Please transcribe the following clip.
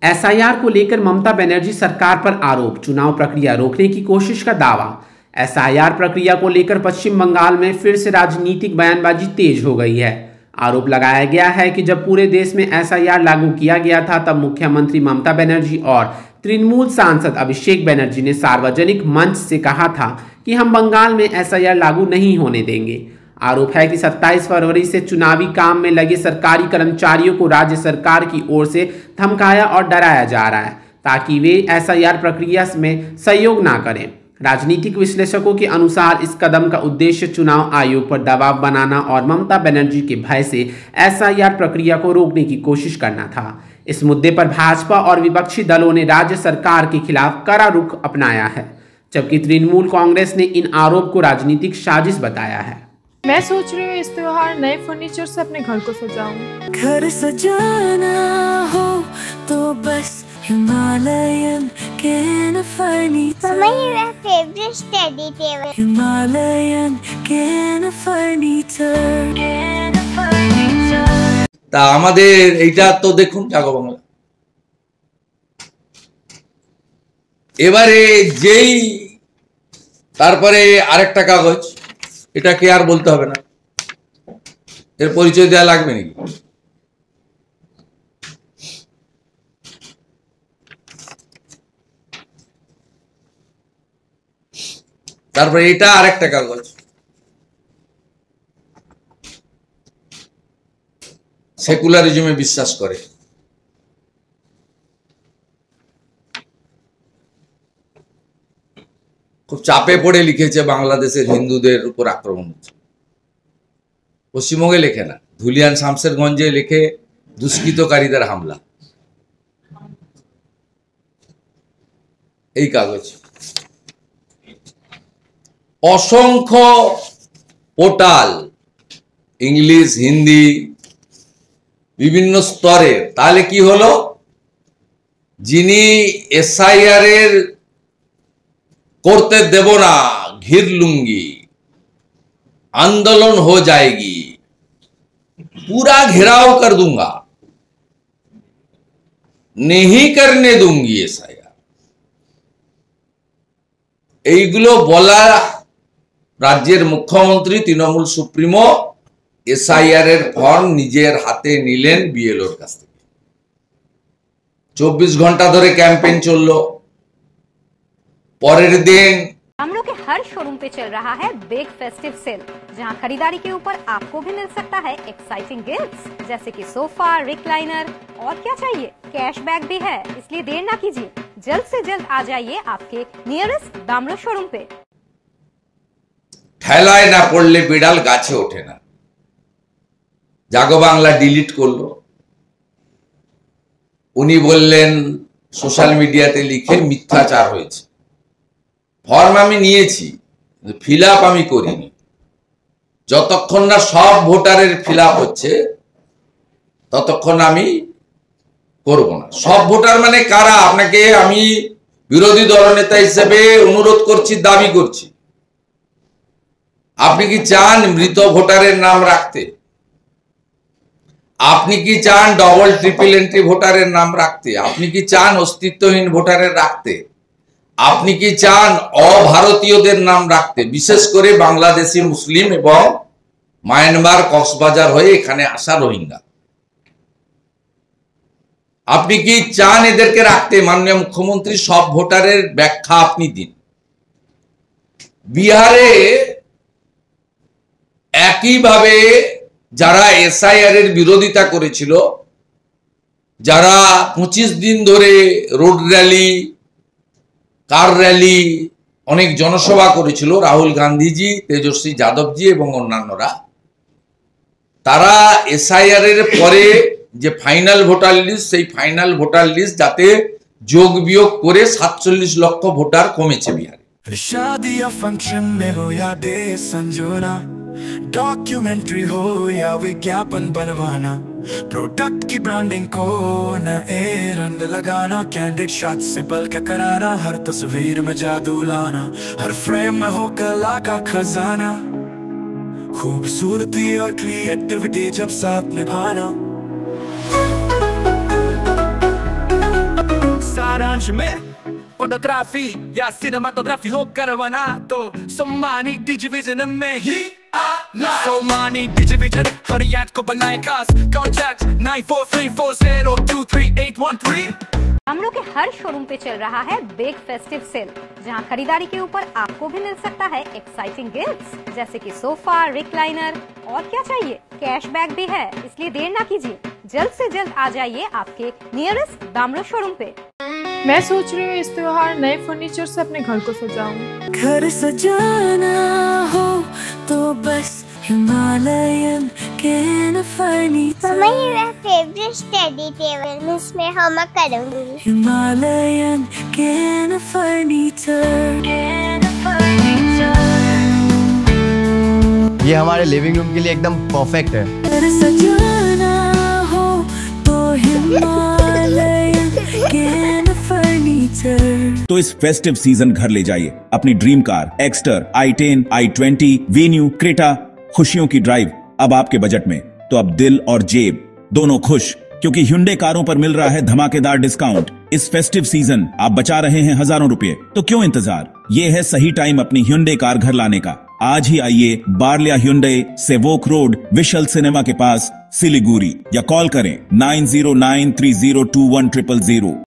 SIR को लेकर ममता बनर्जी सरकार पर आरोप, चुनाव प्रक्रिया रोकने की कोशिश का दावा। एसआईआर प्रक्रिया को लेकर पश्चिम बंगाल में फिर से राजनीतिक बयानबाजी तेज हो गई है। आरोप लगाया गया है कि जब पूरे देश में एसआईआर लागू किया गया था तब मुख्यमंत्री ममता बनर्जी और तृणमूल सांसद अभिषेक बनर्जी ने सार्वजनिक मंच से कहा था कि हम बंगाल में एसआईआर लागू नहीं होने देंगे। आरोप है कि 27 फरवरी से चुनावी काम में लगे सरकारी कर्मचारियों को राज्य सरकार की ओर से धमकाया और डराया जा रहा है ताकि वे एसआईआर प्रक्रिया में सहयोग ना करें। राजनीतिक विश्लेषकों के अनुसार इस कदम का उद्देश्य चुनाव आयोग पर दबाव बनाना और ममता बनर्जी के भय से एसआईआर प्रक्रिया को रोकने की कोशिश करना था। इस मुद्दे पर भाजपा और विपक्षी दलों ने राज्य सरकार के खिलाफ कड़ा रुख अपनाया है, जबकि तृणमूल कांग्रेस ने इन आरोप को राजनीतिक साजिश बताया है। मैं सोच रही हूँ इस त्योहार नए फर्नीचर से अपने घर को सजाऊं। घर सजाना हो तो बस हिमालयन कैन फर्नीचर। मम्मा ये मेरा favourite study table. Himalayan can furniture. তা আমাদের এইটা তো দেখুন জাগো বাংলা। এবারে যেই তারপরে আরেকটা কাগজ, এটা কে আর বলতে হবে না, এর পরিচয় দেওয়া লাগবে নাকি? তারপরে এটা আরেকটা কাগজ, সেকুলারিজমে বিশ্বাস করে। খুব চাপে পড়ে লিখেছে বাংলাদেশের হিন্দুদের উপর আক্রমণ হচ্ছে। পশ্চিমবঙ্গে লেখে না, ধুলিয়ান শামশেরগঞ্জে লেখে দুষ্কৃতকারীদের হামলা। এই কাগজ অসংখ্য পোর্টাল, ইংলিশ হিন্দি বিভিন্ন স্তরে। তাহলে কি হলো, যিনি এসআইআর এর করते देवो ना, घिर लूंगी, आंदोलन हो जाएगी, पूरा घेराव कर दूंगा, नहीं करने दूंगी एसआईआर, এইগুলো বলা রাজ্যের মুখ্যমন্ত্রী তৃণমূল সুপ্রিমো এসআইআর এর ফর্ম নিজের হাতে নিলেন বিএলওর কাছ থেকে। 24 ঘন্টা ধরে ক্যাম্পেইন চললো। পরের দিন दामरों के हर शोरूम पे चल रहा है बिग फेस्टिव सेल, जहां खरीदारी के ऊपर आपको भी मिल सकता है एक्साइटिंग गिफ्ट्स, जैसे कि सोफा, रिक्लाइनर और क्या चाहिए, कैशबैक भी है। इसलिए देर ना कीजिए, जल्द से जल्द आ जाइए आपके नियरेस्ट दामरो शोरूम पे। ঠেলায় না পড়লে বিড়াল গাছে ওঠে না, জাগো বাংলা ডিলিট করলো। উনি বললেন সোশ্যাল মিডিয়াতে লিখে মিথ্যাচার হয়েছে। ফর্ম আমি নিয়েছি, ফিল আপ আমি করিনি। যতক্ষণ না সব ভোটারের ফিল আপ হচ্ছে ততক্ষণ আমি করব না। সব ভোটার মানে কারা? আপনাকে আমি বিরোধী দলনেতা হিসেবে অনুরোধ করছি, দাবি করছি, আপনি কি চান মৃত ভোটারের নাম রাখতে? আপনি কি চান ডবল ট্রিপল এন্ট্রি ভোটারের নাম রাখতে? আপনি কি চান অস্তিত্বহীন ভোটারের রাখতে? আপনি কি চান অভারতীয়দের নাম রাখতে, বিশেষ করে বাংলাদেশি মুসলিম এবং মায়ানমার কক্সবাজার হয়ে এখানে আসা রোহিঙ্গা? আপনি কি চান এদেরকে রাখতে? মাননীয় মুখ্যমন্ত্রী, সব ভোটারের ব্যাখ্যা আপনি দিন। বিহারে একইভাবে যারা এসআইআর এর বিরোধিতা করেছিল, যারা 25 দিন ধরে রোড র্যালি, কার র্যালি, অনেক জনসভা করেছিল, রাহুল গান্ধীজি, তেজস্বী যাদবজি এবং অন্যান্যরা, তারা এসআইআর এর পরে যে ফাইনাল ভোটার লিস্ট, সেই ফাইনাল ভোটার লিস্ট যাতে যোগ বিয়োগ করে 47 লক্ষ ভোটার কমেছে বিহারে। शादी या फंक्शन में हो या डे संजोना, डॉक्यूमेंट्री हो या विज्ञापन बनवाना, प्रोडक्ट की ब्रांडिंग को न ए रंग लगाना, कैंडिड शॉट से पल के कराना, हर तस्वीर में जादू लाना, हर फ्रेम में हो कला का खजाना, खूबसूरती और क्रिएटिविटी जब साथ निभाना। anuncio में फोटोग्राफी या सिनेमाटोग्राफी हो करवाना तो सोमानी डिजिविजन में ही आना। सोमानी डिजिविजन हर याद को बनाए खास। कॉन्टैक्ट 9434023813। हम लोग के हर शोरूम पे चल रहा है बिग फेस्टिव सेल, जहां खरीदारी के ऊपर आपको भी मिल सकता है एक्साइटिंग गिफ्ट्स, जैसे कि सोफा, रिक्लाइनर और क्या चाहिए, कैशबैक भी है। इसलिए देर ना कीजिए, जल्द से जल्द आ जाइए आपके नियरेस्ट दामलो शोरूम पे। मैं सोच रही हूँ इस त्योहार नए फर्नीचर से अपने घर को सजाऊं। घर सजाना हो तो बस हिमालयन कैन फर्नीचर। मम्मा ये मेरा फेवरेट स्टडी टेबल, मैं इसमें होमवर्क करूंगी। Himalayan can furniture. ये हमारे लिविंग रूम के लिए एकदम परफेक्ट है। घर सजाना हो तो हिमालयन कैन फर्नीचर। तो इस फेस्टिव सीजन घर ले जाइए अपनी dream car Exter, i10, i20, venue, Creta. खुशियों की ड्राइव अब आपके बजट में, तो अब दिल और जेब दोनों खुश, क्योंकि Hyundai कारों पर मिल रहा है धमाकेदार डिस्काउंट। इस फेस्टिव सीजन आप बचा रहे हैं हजारों रुपए, तो क्यों इंतजार। ये है सही टाइम अपनी Hyundai कार घर लाने का। आज ही आइए बार्लिया Hyundai, Sevoke road, we shall cinema के पास, सिलीगुड़ी, या कॉल करें 9093021000।